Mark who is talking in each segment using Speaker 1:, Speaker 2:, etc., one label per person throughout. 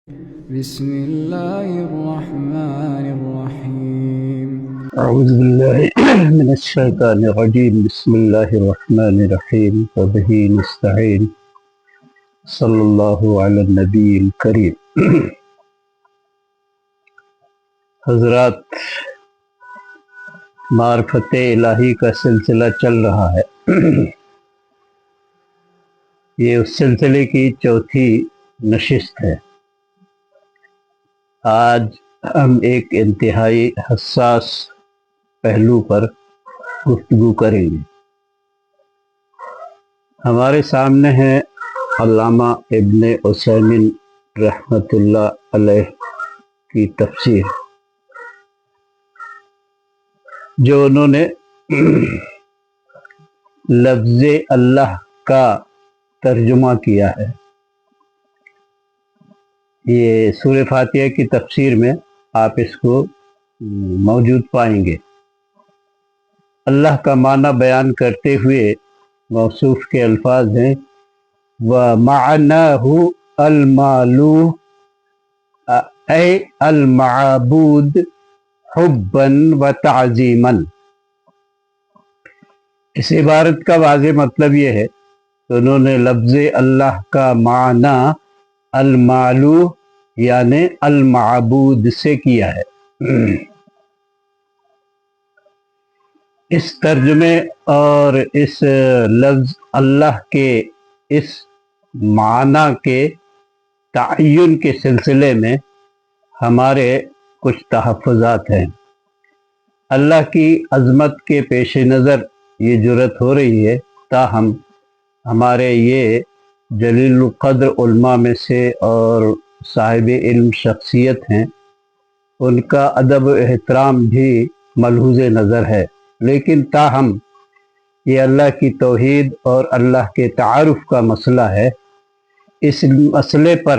Speaker 1: بسم الله الرحمن الرحيم.
Speaker 2: أعوذ بالله من الشيطان الرجيم. بسم الله الرحمن الرحيم وبه نستعين. صلی اللہ علی النبی الکریم. حضرات، معرفت الہی کا سلسلہ چل رہا ہے. یہ اس سلسلے کی چوتھی نشست ہے. آج ہم ایک انتہائی حساس پہلو پر گفتگو کریں گے. ہمارے سامنے ہے علامہ ابن عثیمین رحمۃ اللہ علیہ کی تفسیر، جو انہوں نے لفظ اللہ کا ترجمہ کیا ہے. یہ سورہ فاتحہ کی تفسیر میں آپ اس کو موجود پائیں گے. اللہ کا معنی بیان کرتے ہوئے موصوف کے الفاظ ہیں وَمَعْنَاهُ الْمَعْلُوهُ اے المعبود حُبًّا وَتَعْظِيمًا. اس عبارت کا واضح مطلب یہ ہے کہ انہوں نے لفظ اللہ کا معنی المعلوہ یعنی المعبود سے کیا ہے. اس ترجمے اور اس لفظ اللہ کے اس معنی کے تعین کے سلسلے میں ہمارے کچھ تحفظات ہیں. اللہ کی عظمت کے پیش نظر یہ جرأت ہو رہی ہے، تاہم ہمارے یہ جلیل القدر علماء میں سے اور صاحب علم شخصیت ہیں، ان کا ادب و احترام بھی ملحوظ نظر ہے. لیکن تاہم یہ اللہ کی توحید اور اللہ کے تعارف کا مسئلہ ہے. اس مسئلے پر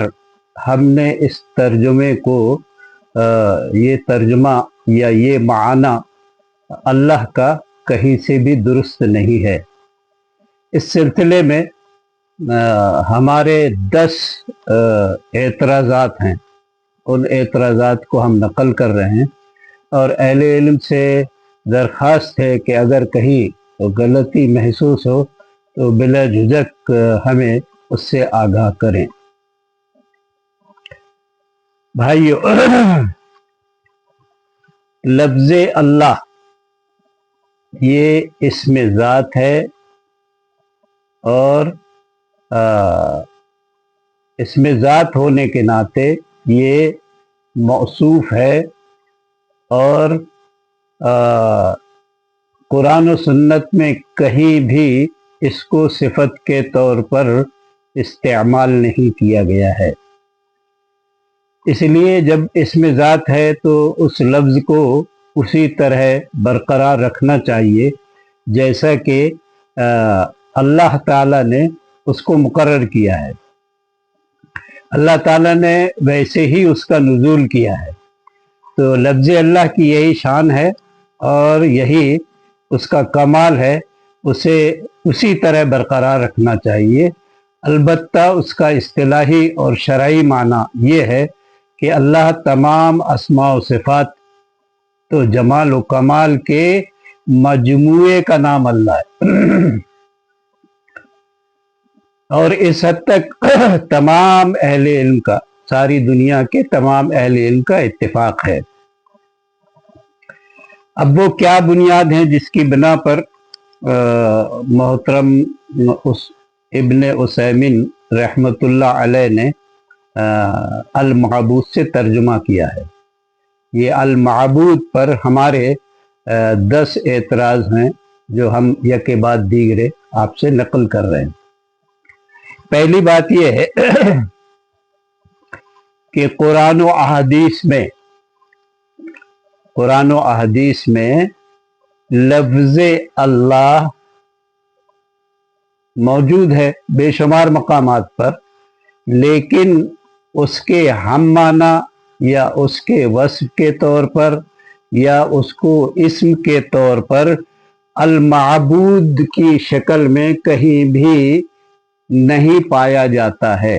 Speaker 2: ہم نے اس ترجمے کو یہ ترجمہ یا یہ معنی اللہ کا کہیں سے بھی درست نہیں ہے. اس سلسلے میں ہمارے 10 اعتراضات ہیں. ان اعتراضات کو ہم نقل کر رہے ہیں اور اہل علم سے درخواست ہے کہ اگر کہیں غلطی محسوس ہو تو بلا جھجک ہمیں اس سے آگاہ کریں. بھائیو، لفظ اللہ یہ اسم ذات ہے اور اسم ذات ہونے کے ناطے یہ موصوف ہے اور قرآن و سنت میں کہیں بھی اس کو صفت کے طور پر استعمال نہیں کیا گیا ہے. اس لیے جب اسم ذات ہے تو اس لفظ کو اسی طرح برقرار رکھنا چاہیے جیسا کہ اللہ تعالیٰ نے اس کو مقرر کیا ہے. اللہ تعالیٰ نے ویسے ہی اس کا نزول کیا ہے. تو لفظ اللہ کی یہی شان ہے اور یہی اس کا کمال ہے، اسے اسی طرح برقرار رکھنا چاہیے. البتہ اس کا اصطلاحی اور شرعی معنی یہ ہے کہ اللہ تمام اسماء و صفات تو جمال و کمال کے مجموعے کا نام اللہ ہے. اور اس حد تک تمام اہل علم کا، ساری دنیا کے تمام اہل علم کا اتفاق ہے. اب وہ کیا بنیاد ہیں جس کی بنا پر محترم ابن عثیمین رحمۃ اللہ علیہ نے المعبود سے ترجمہ کیا ہے. یہ المعبود پر ہمارے 10 اعتراض ہیں جو ہم یکے بعد دیگرے آپ سے نقل کر رہے ہیں. پہلی بات یہ ہے کہ قرآن و احادیث میں لفظ اللہ موجود ہے بے شمار مقامات پر، لیکن اس کے ہم معنی یا اس کے وصف کے طور پر یا اس کو اسم کے طور پر المعبود کی شکل میں کہیں بھی نہیں پایا جاتا ہے.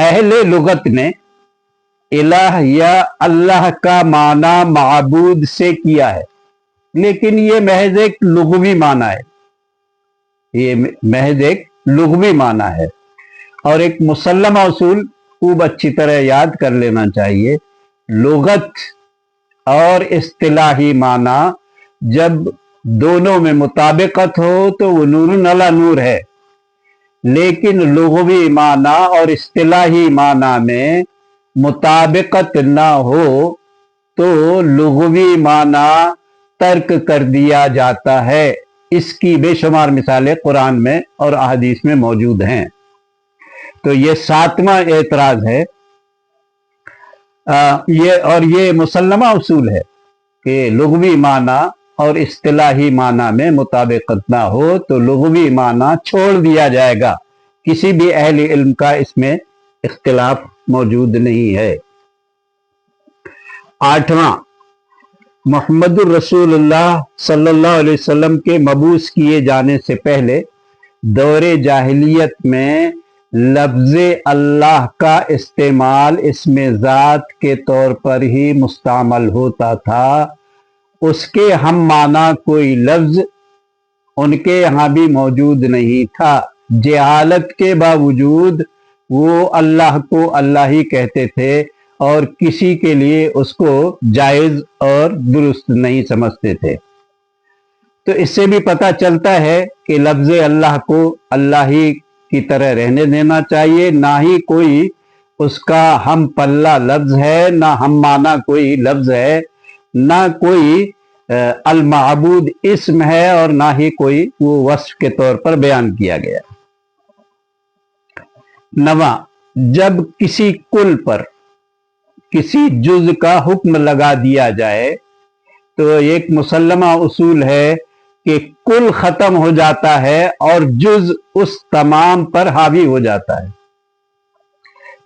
Speaker 2: اہل لغت نے الہ یا اللہ کا معنی معبود سے کیا ہے، لیکن یہ محض ایک لغوی معنی ہے، یہ محض ایک لغوی معنی ہے۔ اور ایک مسلمہ اصول خوب اچھی طرح یاد کر لینا چاہیے، لغت اور اصطلاحی معنی جب دونوں میں مطابقت ہو تو وہ نور علی نور ہے، لیکن لغوی معنی اور اصطلاحی معنی میں مطابقت نہ ہو تو لغوی معنی ترک کر دیا جاتا ہے۔ اس کی بے شمار مثالیں قرآن میں اور احادیث میں موجود ہیں۔ تو یہ 7واں اعتراض ہے، یہ مسلمہ اصول ہے کہ لغوی معنی اور اصطلاحی معنی میں مطابقت نہ ہو تو لغوی معنی چھوڑ دیا جائے گا، کسی بھی اہل علم کا اس میں اختلاف موجود نہیں ہے۔ 8واں، محمد الرسول اللہ صلی اللہ علیہ وسلم کے مبعوث کیے جانے سے پہلے دور جاہلیت میں لفظ اللہ کا استعمال اسم ذات کے طور پر ہی مستعمل ہوتا تھا، اس کے ہم معنی کوئی لفظ ان کے یہاں بھی موجود نہیں تھا۔ جہالت کے باوجود وہ اللہ کو اللہ ہی کہتے تھے اور کسی کے لیے اس کو جائز اور درست نہیں سمجھتے تھے۔ تو اس سے بھی پتہ چلتا ہے کہ لفظ اللہ کو اللہ ہی کی طرح رہنے دینا چاہیے، نہ ہی کوئی اس کا ہم پلہ لفظ ہے، نہ ہم معنی کوئی لفظ ہے، نہ کوئی المعبود اسم ہے، اور نہ ہی کوئی وہ وصف کے طور پر بیان کیا گیا۔ 9واں، جب کسی کل پر کسی جز کا حکم لگا دیا جائے تو ایک مسلمہ اصول ہے کہ کل ختم ہو جاتا ہے اور جز اس تمام پر حاوی ہو جاتا ہے۔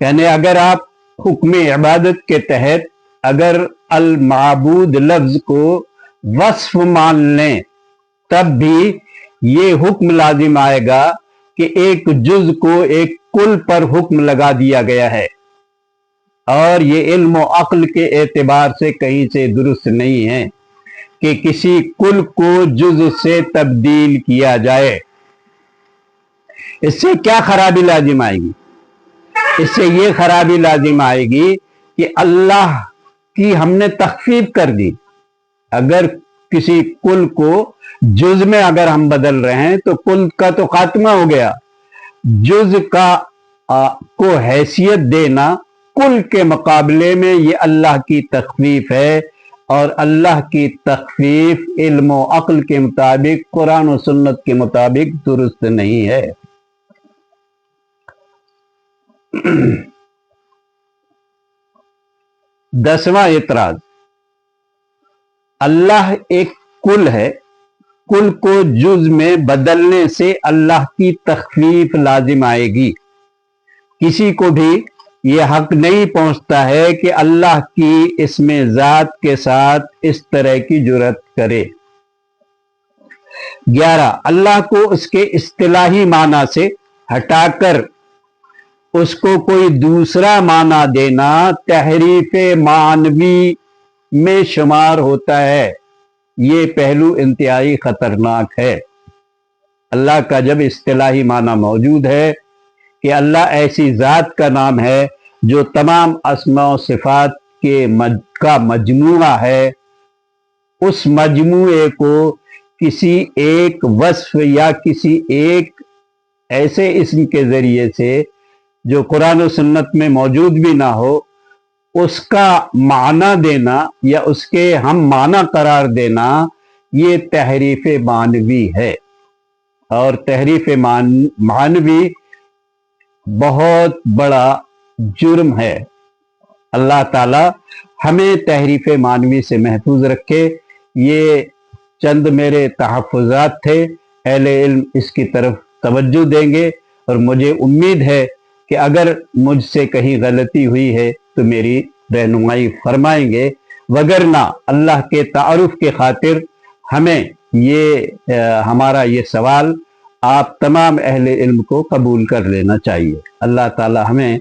Speaker 2: یعنی اگر آپ حکم عبادت کے تحت اگر المعبود لفظ کو وصف مان لیں تب بھی یہ حکم لازم آئے گا کہ ایک جز کو ایک کل پر حکم لگا دیا گیا ہے، اور یہ علم و عقل کے اعتبار سے کہیں سے درست نہیں ہے کہ کسی کل کو جز سے تبدیل کیا جائے۔ اس سے کیا خرابی لازم آئے گی؟ اس سے یہ خرابی لازم آئے گی کہ اللہ کی ہم نے تخفیف کر دی۔ اگر کسی کل کو جز میں اگر ہم بدل رہے ہیں تو کل کا تو خاتمہ ہو گیا، جز کا کو حیثیت دینا کل کے مقابلے میں یہ اللہ کی تخفیف ہے، اور اللہ کی تخفیف علم و عقل کے مطابق قرآن و سنت کے مطابق درست نہیں ہے۔ 10واں اعتراض، اللہ ایک کل ہے، کل کو جز میں بدلنے سے اللہ کی تخفیف لازم آئے گی۔ کسی کو بھی یہ حق نہیں پہنچتا ہے کہ اللہ کی اسم ذات کے ساتھ اس طرح کی جرات کرے۔ 11، اللہ کو اس کے اصطلاحی معنی سے ہٹا کر اس کو کوئی دوسرا معنی دینا تحریف معنوی میں شمار ہوتا ہے۔ یہ پہلو انتہائی خطرناک ہے۔ اللہ کا جب اصطلاحی معنی موجود ہے کہ اللہ ایسی ذات کا نام ہے جو تمام اسماء و صفات کا مجموعہ ہے، اس مجموعے کو کسی ایک وصف یا کسی ایک ایسے اسم کے ذریعے سے جو قرآن و سنت میں موجود بھی نہ ہو اس کا معنی دینا یا اس کے ہم معنی قرار دینا، یہ تحریف معنوی ہے، اور تحریف معنوی بہت بڑا جرم ہے۔ اللہ تعالی ہمیں تحریف معنوی سے محفوظ رکھے۔ یہ چند میرے تحفظات تھے، اہل علم اس کی طرف توجہ دیں گے، اور مجھے امید ہے کہ اگر مجھ سے کہیں غلطی ہوئی ہے تو میری رہنمائی فرمائیں گے، وگرنہ اللہ کے تعارف کے خاطر ہمیں ہمارا یہ سوال آپ تمام اہل علم کو قبول کر لینا چاہیے۔ اللہ تعالی ہمیں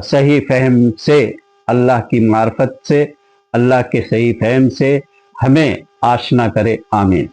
Speaker 2: صحیح فہم سے، اللہ کی معرفت سے، اللہ کے صحیح فہم سے ہمیں آشنا کرے، آمین۔